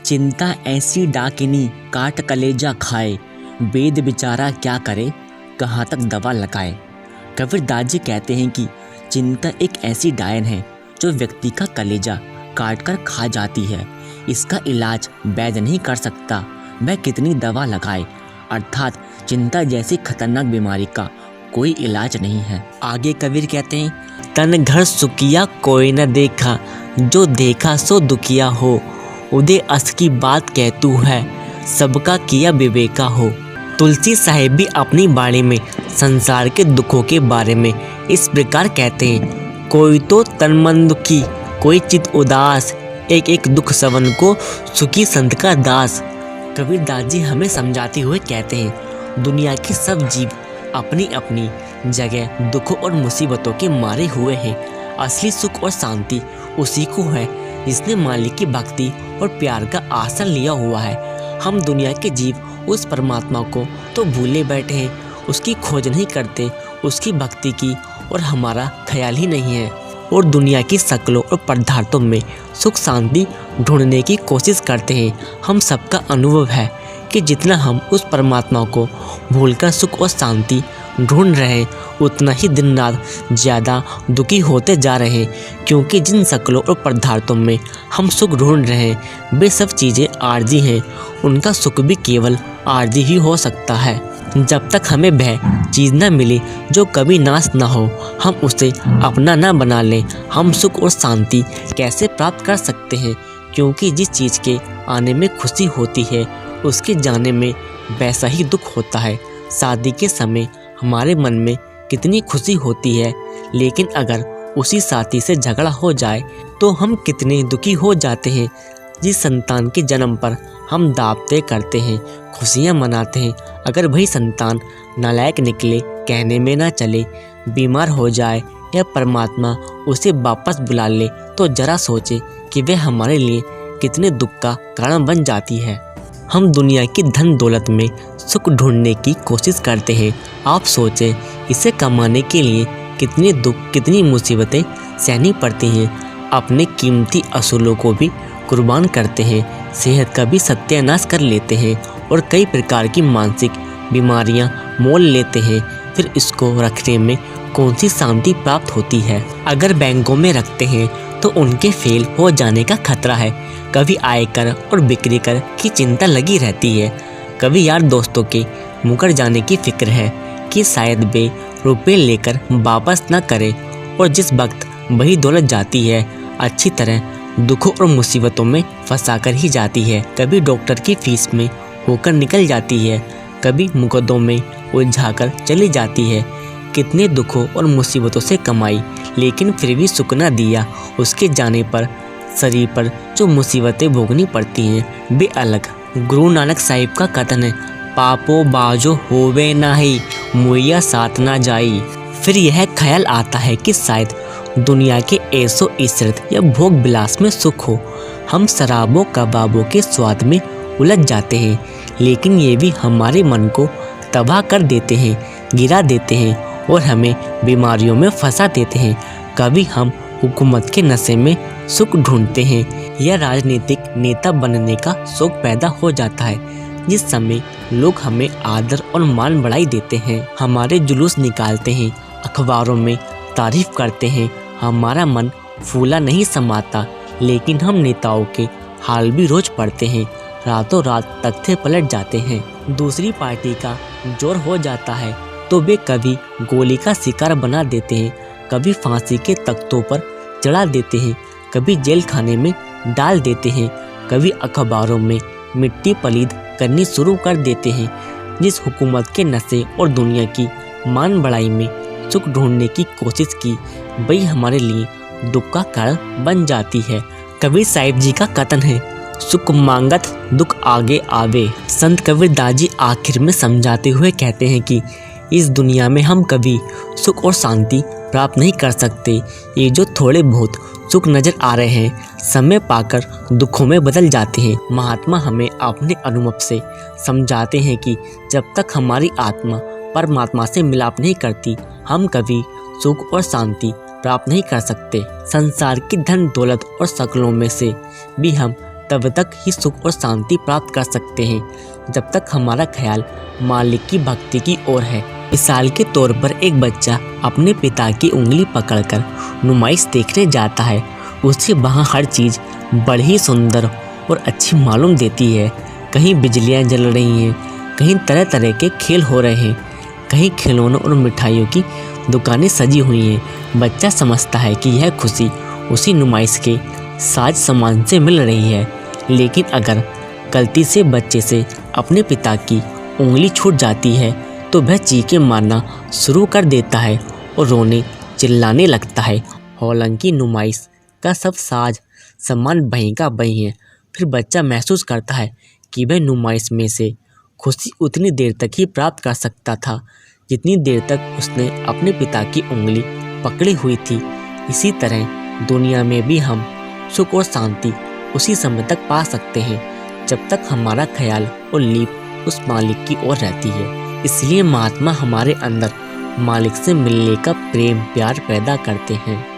चिंता ऐसी डाकिनी काट कलेजा खाए, वेद बेचारा क्या करे, कहाँ तक दवा लगाए। कबीरदास जी कहते हैं कि चिंता एक ऐसी डायन है जो व्यक्ति का कलेजा काट कर खा जाती है। इसका इलाज वैद्य नहीं कर सकता, वह कितनी दवा लगाए। अर्थात चिंता जैसी खतरनाक बीमारी का कोई इलाज नहीं है। आगे कबीर कहते हैं, तन घर सुखिया कोई न देखा, जो देखा सो दुखिया हो। उदय अस की बात कहतू है, सबका किया विवेका हो। तुलसी साहिब भी अपनी बाणी में संसार के दुखों के बारे में इस प्रकार कहते हैं, कोई तो तन मन दुखी, कोई चित उदास, एक एक दुख सवन को सुखी संत का दास। कबीरदास जी हमें समझाते हुए कहते हैं, दुनिया के सब जीव अपनी अपनी जगह दुखों और मुसीबतों के मारे हुए हैं। असली सुख और शांति उसी को है जिसने मालिक की भक्ति और प्यार का आसन लिया हुआ है। हम दुनिया के जीव उस परमात्मा को तो भूले बैठे हैं, उसकी खोज नहीं करते, उसकी भक्ति की और हमारा ख्याल ही नहीं है, और दुनिया की शक्लों और पदार्थों में सुख शांति ढूंढने की कोशिश करते हैं। हम सबका अनुभव है कि जितना हम उस परमात्मा को भूलकर सुख और शांति ढूंढ रहे हैं, उतना ही दिन रात ज़्यादा दुखी होते जा रहे हैं। क्योंकि जिन शक्लों और पदार्थों में हम सुख ढूंढ रहे हैं वे सब चीज़ें आर्जी हैं, उनका सुख भी केवल आर्जी ही हो सकता है। जब तक हमें वह चीज़ न मिले जो कभी नाश न हो, हम उसे अपना न बना लें, हम सुख और शांति कैसे प्राप्त कर सकते हैं। क्योंकि जिस चीज़ के आने में खुशी होती है, उसके जाने में वैसा ही दुख होता है। शादी के समय हमारे मन में कितनी खुशी होती है, लेकिन अगर उसी साथी से झगड़ा हो जाए तो हम कितने दुखी हो जाते हैं। जिस संतान के जन्म पर हम दाव तय करते हैं, खुशियाँ मनाते हैं, अगर वही संतान नालायक निकले, कहने में ना चले, बीमार हो जाए या परमात्मा उसे वापस बुला ले, तो जरा सोचे कि वह हमारे लिए कितने दुख का कारण बन जाती है। हम दुनिया की धन दौलत में सुख ढूंढने की कोशिश करते हैं। आप सोचें, इसे कमाने के लिए कितने दुख, कितनी मुसीबतें सहनी पड़ती हैं। अपने कीमती असूलों को भी कुर्बान करते हैं, सेहत का भी सत्यानाश कर लेते हैं और कई प्रकार की मानसिक बीमारियां मोल लेते हैं। फिर इसको रखने में कौन सी शांति प्राप्त होती है। अगर बैंकों में रखते हैं तो उनके फेल हो जाने का खतरा है। कभी आयकर और बिक्री कर की चिंता लगी रहती है, कभी यार दोस्तों के मुकर जाने की फिक्र है कि शायद वे रुपये लेकर वापस न करें, और जिस वक्त वही दौलत जाती है अच्छी तरह दुखों और मुसीबतों में फंसा कर ही जाती है। कभी डॉक्टर की फीस में होकर निकल जाती है, कभी मुकद्दों में उलझाकर चली जाती है। कितने दुखों और मुसीबतों से कमाई, लेकिन फिर भी सुख न दिया। उसके जाने पर शरीर पर जो मुसीबतें भोगनी पड़ती हैं वे अलग। गुरु नानक साहिब का कथन है, पापो बाजो होवे नाही, मुइया साथ ना जाई। फिर यह ख्याल आता है कि शायद दुनिया के ऐसो इशरत या भोग विलास में सुख हो। हम शराबों कबाबों के स्वाद में उलझ जाते हैं, लेकिन ये भी हमारे मन को तबाह कर देते हैं, गिरा देते हैं और हमें बीमारियों में फंसा देते हैं। कभी हम हुकूमत के नशे में सुख ढूंढते हैं या राजनीतिक नेता बनने का शौक पैदा हो जाता है, जिस समय लोग हमें आदर और मान बढ़ाई देते हैं, हमारे जुलूस निकालते हैं, अखबारों में तारीफ करते हैं। हमारा मन फूला नहीं समाता, लेकिन हम नेताओं के हाल भी रोज पढ़ते हैं। रातों रात तख्ते पलट जाते हैं। दूसरी पार्टी का जोर हो जाता है तो वे कभी गोली का शिकार बना देते हैं, कभी फांसी के तख्तों पर चढ़ा देते हैं, कभी जेल खाने में डाल देते हैं, कभी अखबारों में मिट्टी पलीद करनी शुरू कर देते हैं। जिस हुकूमत के नशे और दुनिया की मान बढ़ाई में सुख ढूंढने की कोशिश की, वही हमारे लिए दुख का कारण बन जाती है। कबीर साहिब जी का कथन है, सुख मांगत दुख आगे आवे। संत कबीरदास जी आखिर में समझाते हुए कहते हैं कि इस दुनिया में हम कभी सुख और शांति प्राप्त नहीं कर सकते। ये जो थोड़े बहुत सुख नजर आ रहे हैं, समय पाकर दुखों में बदल जाते हैं। महात्मा हमें अपने अनुभव से समझाते हैं कि जब तक हमारी आत्मा परमात्मा से मिलाप नहीं करती, हम कभी सुख और शांति प्राप्त नहीं कर सकते। संसार की धन दौलत और शक्लों में से भी हम तब तक ही सुख और शांति प्राप्त कर सकते हैं जब तक हमारा ख्याल मालिक की भक्ति की ओर है। मिसाल के तौर पर एक बच्चा अपने पिता की उंगली पकड़कर नुमाइश देखने जाता है। उसे वहाँ हर चीज़ बड़ी ही सुंदर और अच्छी मालूम देती है। कहीं बिजलियाँ जल रही हैं, कहीं तरह तरह के खेल हो रहे हैं, कहीं खिलौनों और मिठाइयों की दुकानें सजी हुई हैं। बच्चा समझता है कि यह खुशी उसी नुमाइश के साज सामान से मिल रही है। लेकिन अगर गलती से बच्चे से अपने पिता की उंगली छूट जाती है तो वह चीखें मारना शुरू कर देता है और रोने चिल्लाने लगता है। हालांकि नुमाइश का सब साज सामान वहीं का वहीं है। फिर बच्चा महसूस करता है कि वह नुमाइश में से खुशी उतनी देर तक ही प्राप्त कर सकता था जितनी देर तक उसने अपने पिता की उंगली पकड़ी हुई थी। इसी तरह दुनिया में भी हम सुख और शांति उसी समय तक पा सकते हैं जब तक हमारा ख्याल और लीप उस मालिक की ओर रहती है। इसलिए महात्मा हमारे अंदर मालिक से मिलने का प्रेम प्यार पैदा करते हैं।